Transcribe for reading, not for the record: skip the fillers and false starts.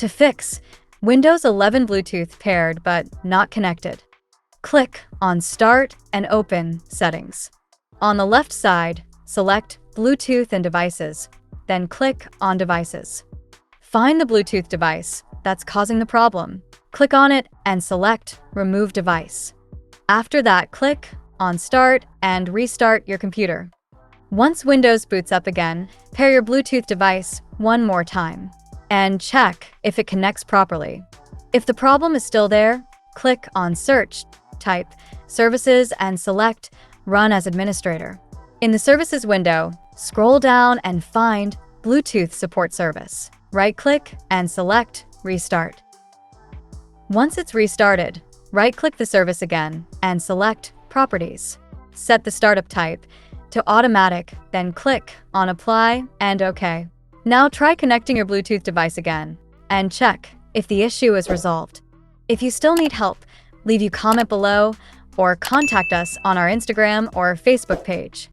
To fix Windows 11 Bluetooth paired but not connected, click on Start and open Settings. On the left side, select Bluetooth and Devices, then click on Devices. Find the Bluetooth device that's causing the problem. Click on it and select Remove Device. After that, click on Start and restart your computer. Once Windows boots up again, pair your Bluetooth device one more time and check if it connects properly. If the problem is still there, click on Search, type Services and select Run as Administrator. In the Services window, scroll down and find Bluetooth Support Service. Right-click and select Restart. Once it's restarted, right-click the service again and select Properties. Set the startup type to Automatic, then click on Apply and OK. Now try connecting your Bluetooth device again and check if the issue is resolved. If you still need help, leave a comment below or contact us on our Instagram or Facebook page.